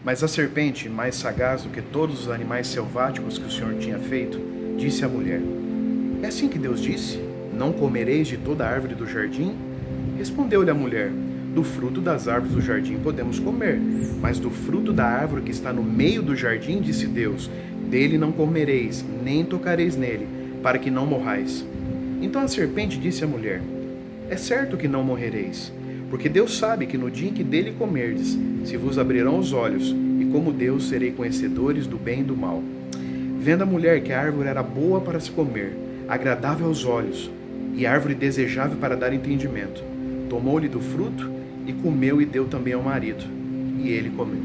Mas a serpente, mais sagaz do que todos os animais selváticos que o Senhor tinha feito, disse à mulher: É assim que Deus disse? Não comereis de toda a árvore do jardim? Respondeu-lhe a mulher: Do fruto das árvores do jardim podemos comer, mas do fruto da árvore que está no meio do jardim, disse Deus: Dele não comereis, nem tocareis nele, para que não morrais. Então a serpente disse à mulher: É certo que não morrereis, porque Deus sabe que no dia em que dele comerdes, se vos abrirão os olhos, e como Deus serei conhecedores do bem e do mal. Vendo a mulher que a árvore era boa para se comer, agradável aos olhos, e árvore desejável para dar entendimento, tomou-lhe do fruto e comeu e deu também ao marido, e ele comeu.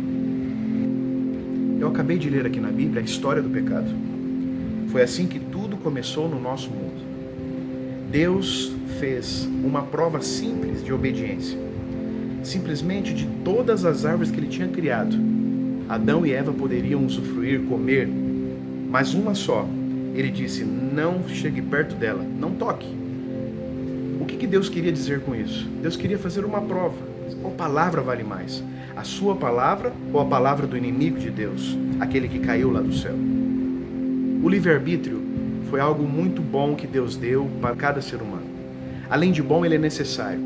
Eu acabei de ler aqui na Bíblia a história do pecado. Foi assim que tudo começou no nosso mundo. Deus fez uma prova simples de obediência. Simplesmente de todas as árvores que ele tinha criado, Adão e Eva poderiam usufruir, comer, mas uma só. Ele disse: não chegue perto dela, não toque. O que Deus queria dizer com isso? Deus queria fazer uma prova. Qual palavra vale mais? A sua palavra ou a palavra do inimigo de Deus, aquele que caiu lá do céu? O livre-arbítrio foi algo muito bom que Deus deu para cada ser humano. Além de bom, ele é necessário.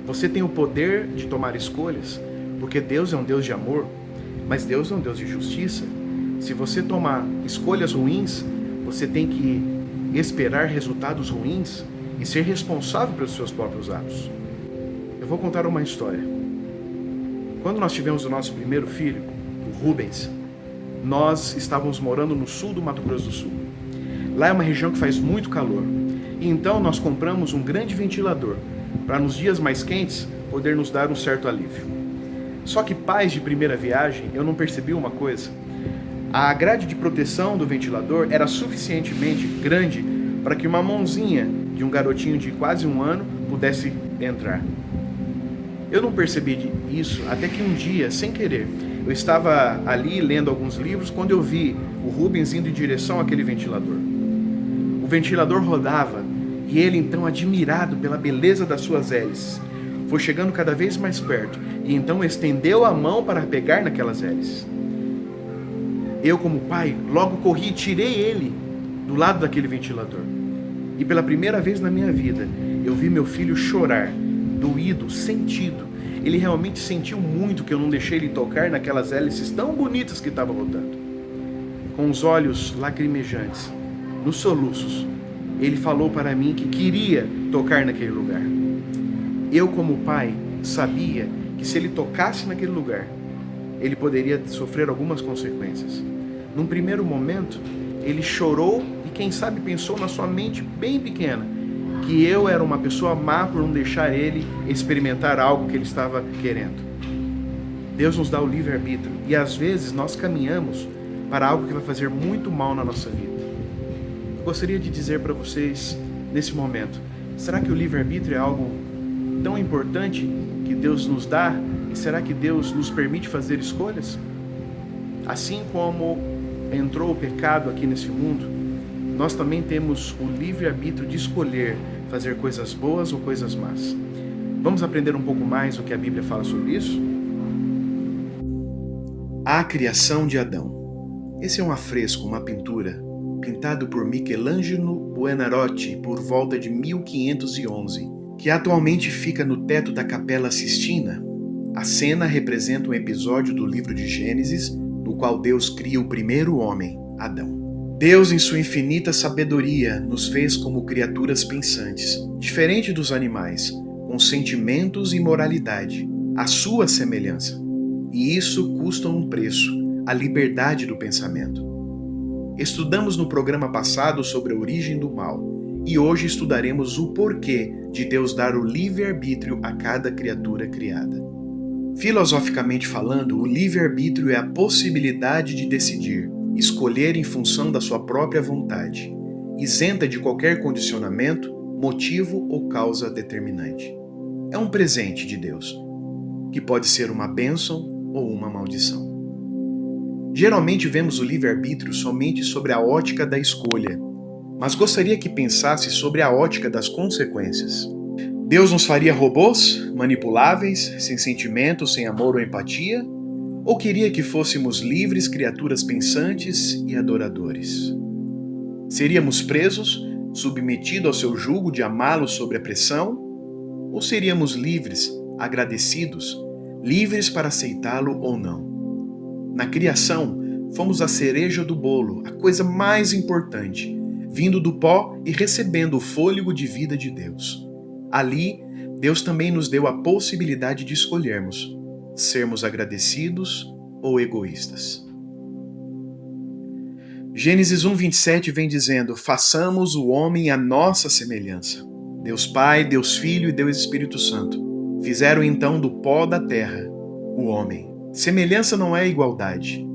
Você tem o poder de tomar escolhas, porque Deus é um Deus de amor, mas Deus é um Deus de justiça. Se você tomar escolhas ruins, você tem que esperar resultados ruins e ser responsável pelos seus próprios atos. Eu vou contar uma história. Quando nós tivemos o nosso primeiro filho, o Rubens, nós estávamos morando no sul do Mato Grosso do Sul. Lá é uma região que faz muito calor. E então nós compramos um grande ventilador para nos dias mais quentes poder nos dar um certo alívio. Só que, pais de primeira viagem, eu não percebi uma coisa. A grade de proteção do ventilador era suficientemente grande para que uma mãozinha de um garotinho de quase 1 ano pudesse entrar. Eu não percebi isso até que um dia, sem querer, eu estava ali lendo alguns livros quando eu vi o Rubens indo em direção àquele ventilador. O ventilador rodava e ele, então, admirado pela beleza das suas hélices, foi chegando cada vez mais perto e então estendeu a mão para pegar naquelas hélices. Eu, como pai, logo corri e tirei ele do lado daquele ventilador. E pela primeira vez na minha vida, eu vi meu filho chorar, doído, sentido. Ele realmente sentiu muito que eu não deixei ele tocar naquelas hélices tão bonitas que estavam rodando. Com os olhos lacrimejantes, nos soluços, ele falou para mim que queria tocar naquele lugar. Eu, como pai, sabia que se ele tocasse naquele lugar, ele poderia sofrer algumas consequências. Num primeiro momento, ele chorou e, quem sabe, pensou na sua mente bem pequena que eu era uma pessoa má por não deixar ele experimentar algo que ele estava querendo. Deus nos dá o livre-arbítrio e às vezes nós caminhamos para algo que vai fazer muito mal na nossa vida. Eu gostaria de dizer para vocês, nesse momento, será que o livre-arbítrio é algo tão importante que Deus nos dá? E será que Deus nos permite fazer escolhas? Assim como entrou o pecado aqui nesse mundo, nós também temos o livre-arbítrio de escolher fazer coisas boas ou coisas más. Vamos aprender um pouco mais o que a Bíblia fala sobre isso? A criação de Adão. Esse é um afresco, uma pintura, pintado por Michelangelo Buonarroti por volta de 1511, que atualmente fica no teto da Capela Sistina. A cena representa um episódio do livro de Gênesis, no qual Deus cria o primeiro homem, Adão. Deus, em sua infinita sabedoria, nos fez como criaturas pensantes, diferente dos animais, com sentimentos e moralidade, à sua semelhança. E isso custa um preço, a liberdade do pensamento. Estudamos no programa passado sobre a origem do mal, e hoje estudaremos o porquê de Deus dar o livre-arbítrio a cada criatura criada. Filosoficamente falando, o livre-arbítrio é a possibilidade de decidir, escolher em função da sua própria vontade, isenta de qualquer condicionamento, motivo ou causa determinante. É um presente de Deus, que pode ser uma bênção ou uma maldição. Geralmente vemos o livre-arbítrio somente sobre a ótica da escolha, mas gostaria que pensasse sobre a ótica das consequências. Deus nos faria robôs, manipuláveis, sem sentimentos, sem amor ou empatia? Ou queria que fôssemos livres criaturas pensantes e adoradores? Seríamos presos, submetidos ao seu jugo de amá-lo sob a pressão? Ou seríamos livres, agradecidos, livres para aceitá-lo ou não? Na criação, fomos a cereja do bolo, a coisa mais importante, vindo do pó e recebendo o fôlego de vida de Deus. Ali, Deus também nos deu a possibilidade de escolhermos sermos agradecidos ou egoístas. Gênesis 1:27 vem dizendo: façamos o homem à nossa semelhança. Deus Pai, Deus Filho e Deus Espírito Santo fizeram então do pó da terra o homem. Semelhança não é igualdade.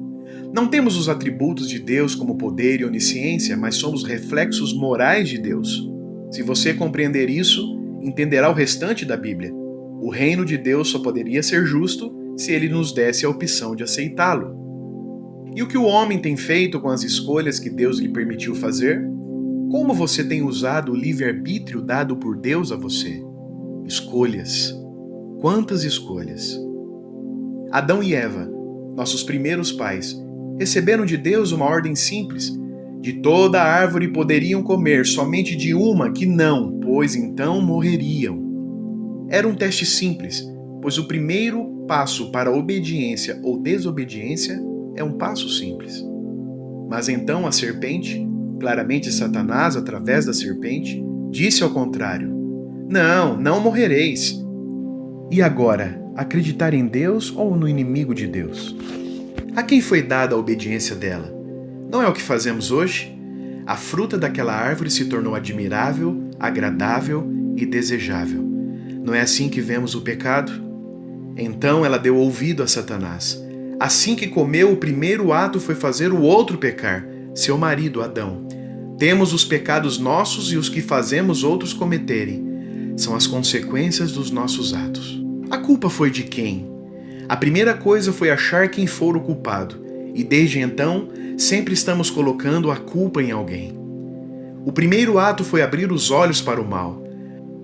Não temos os atributos de Deus como poder e onisciência, mas somos reflexos morais de Deus. Se você compreender isso, entenderá o restante da Bíblia. O reino de Deus só poderia ser justo se ele nos desse a opção de aceitá-lo. E o que o homem tem feito com as escolhas que Deus lhe permitiu fazer? Como você tem usado o livre-arbítrio dado por Deus a você? Escolhas. Quantas escolhas? Adão e Eva, nossos primeiros pais, receberam de Deus uma ordem simples. De toda a árvore poderiam comer, somente de uma que não, pois então morreriam. Era um teste simples, pois o primeiro passo para a obediência ou desobediência é um passo simples. Mas então a serpente, claramente Satanás através da serpente, disse ao contrário: não morrereis. E agora, acreditar em Deus ou no inimigo de Deus? A quem foi dada a obediência dela? Não é o que fazemos hoje? A fruta daquela árvore se tornou admirável, agradável e desejável. Não é assim que vemos o pecado? Então ela deu ouvido a Satanás. Assim que comeu, o primeiro ato foi fazer o outro pecar, seu marido Adão. Temos os pecados nossos e os que fazemos outros cometerem. São as consequências dos nossos atos. A culpa foi de quem? A primeira coisa foi achar quem for o culpado, e desde então sempre estamos colocando a culpa em alguém. O primeiro ato foi abrir os olhos para o mal.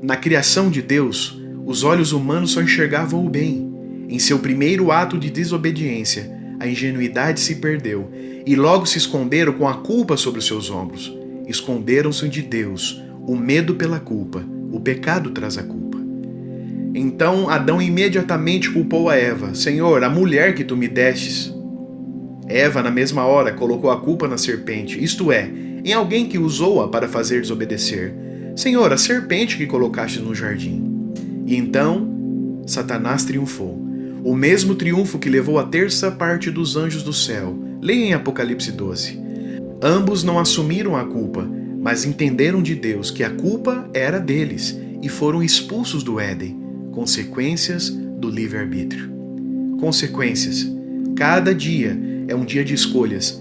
Na criação de Deus, os olhos humanos só enxergavam o bem. Em seu primeiro ato de desobediência, a ingenuidade se perdeu e logo se esconderam com a culpa sobre os seus ombros. Esconderam-se de Deus, o medo pela culpa, o pecado traz a culpa. Então Adão imediatamente culpou a Eva: Senhor, a mulher que tu me destes. Eva, na mesma hora, colocou a culpa na serpente, isto é, em alguém que usou-a para fazer desobedecer. Senhor, a serpente que colocaste no jardim. E então, Satanás triunfou. O mesmo triunfo que levou a terça parte dos anjos do céu. Leia em Apocalipse 12. Ambos não assumiram a culpa, mas entenderam de Deus que a culpa era deles e foram expulsos do Éden. Consequências do livre-arbítrio. Consequências. Cada dia é um dia de escolhas.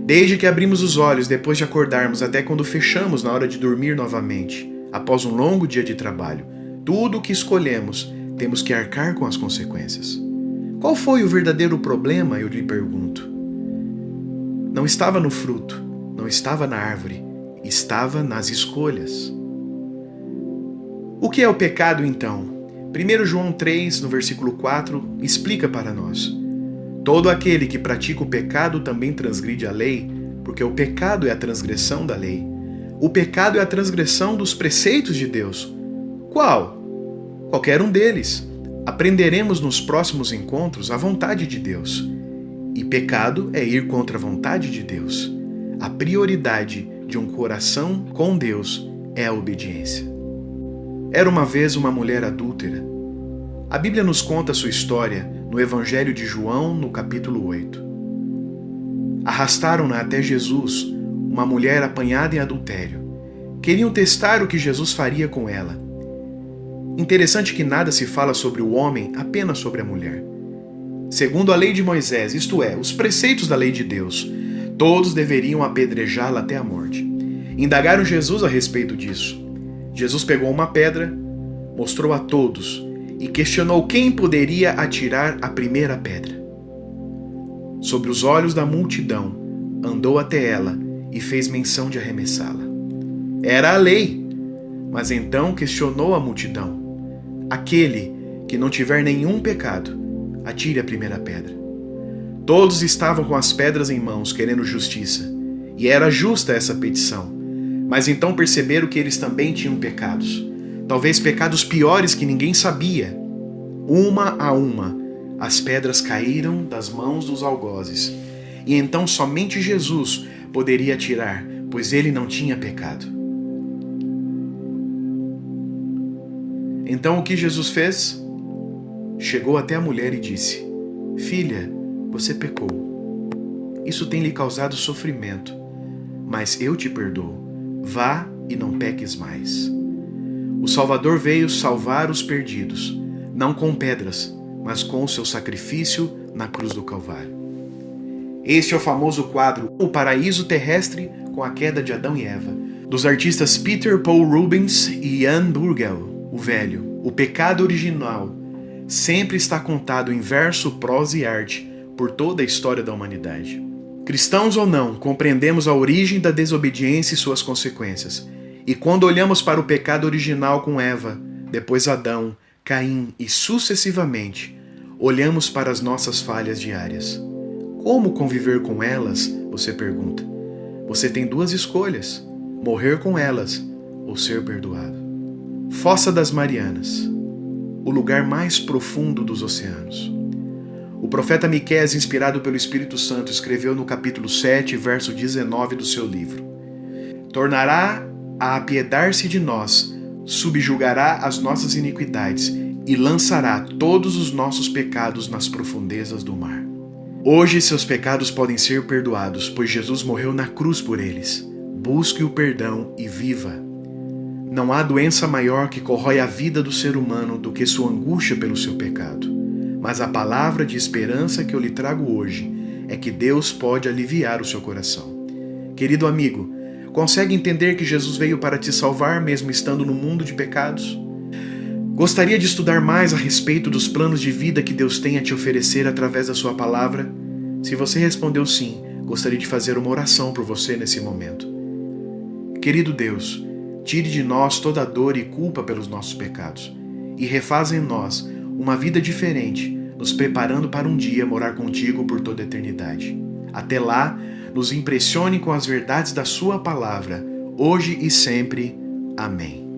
Desde que abrimos os olhos depois de acordarmos até quando fechamos na hora de dormir novamente, após um longo dia de trabalho, tudo o que escolhemos, temos que arcar com as consequências. Qual foi o verdadeiro problema, eu lhe pergunto? Não estava no fruto, não estava na árvore, estava nas escolhas. O que é o pecado, então? 1 João 3, no versículo 4, explica para nós. Todo aquele que pratica o pecado também transgride a lei, porque o pecado é a transgressão da lei. O pecado é a transgressão dos preceitos de Deus. Qual? Qualquer um deles. Aprenderemos nos próximos encontros a vontade de Deus. E pecado é ir contra a vontade de Deus. A prioridade de um coração com Deus é a obediência. Era uma vez uma mulher adúltera. A Bíblia nos conta a sua história no Evangelho de João, no capítulo 8. Arrastaram-na até Jesus, uma mulher apanhada em adultério. Queriam testar o que Jesus faria com ela. Interessante que nada se fala sobre o homem, apenas sobre a mulher. Segundo a lei de Moisés, isto é, os preceitos da lei de Deus, todos deveriam apedrejá-la até a morte. Indagaram Jesus a respeito disso. Jesus pegou uma pedra, mostrou a todos e questionou quem poderia atirar a primeira pedra. Sobre os olhos da multidão, andou até ela e fez menção de arremessá-la. Era a lei, mas então questionou a multidão. Aquele que não tiver nenhum pecado, atire a primeira pedra. Todos estavam com as pedras em mãos, querendo justiça. E era justa essa petição. Mas então perceberam que eles também tinham pecados. Talvez pecados piores que ninguém sabia. Uma a uma, as pedras caíram das mãos dos algozes. E então somente Jesus poderia tirar, pois ele não tinha pecado. Então o que Jesus fez? Chegou até a mulher e disse: Filha, você pecou. Isso tem lhe causado sofrimento, mas eu te perdoo. Vá e não peques mais. O Salvador veio salvar os perdidos, não com pedras, mas com o seu sacrifício na cruz do Calvário. Este é o famoso quadro O Paraíso Terrestre com a Queda de Adão e Eva, dos artistas Peter Paul Rubens e Jan Bruegel, o Velho. O pecado original sempre está contado em verso, prosa e arte por toda a história da humanidade. Cristãos ou não, compreendemos a origem da desobediência e suas consequências. E quando olhamos para o pecado original com Eva, depois Adão, Caim e sucessivamente, olhamos para as nossas falhas diárias. Como conviver com elas? Você pergunta. Você tem duas escolhas: morrer com elas ou ser perdoado. Fossa das Marianas, o lugar mais profundo dos oceanos. O profeta Miqueias, inspirado pelo Espírito Santo, escreveu no capítulo 7, verso 19 do seu livro: Tornará a apiedar-se de nós, subjugará as nossas iniquidades e lançará todos os nossos pecados nas profundezas do mar. Hoje seus pecados podem ser perdoados, pois Jesus morreu na cruz por eles. Busque o perdão e viva. Não há doença maior que corrói a vida do ser humano do que sua angústia pelo seu pecado. Mas a palavra de esperança que eu lhe trago hoje é que Deus pode aliviar o seu coração. Querido amigo, consegue entender que Jesus veio para te salvar mesmo estando no mundo de pecados? Gostaria de estudar mais a respeito dos planos de vida que Deus tem a te oferecer através da sua palavra? Se você respondeu sim, gostaria de fazer uma oração por você nesse momento. Querido Deus, tire de nós toda a dor e culpa pelos nossos pecados e refaça em nós uma vida diferente, nos preparando para um dia morar contigo por toda a eternidade. Até lá, nos impressione com as verdades da sua palavra, hoje e sempre. Amém.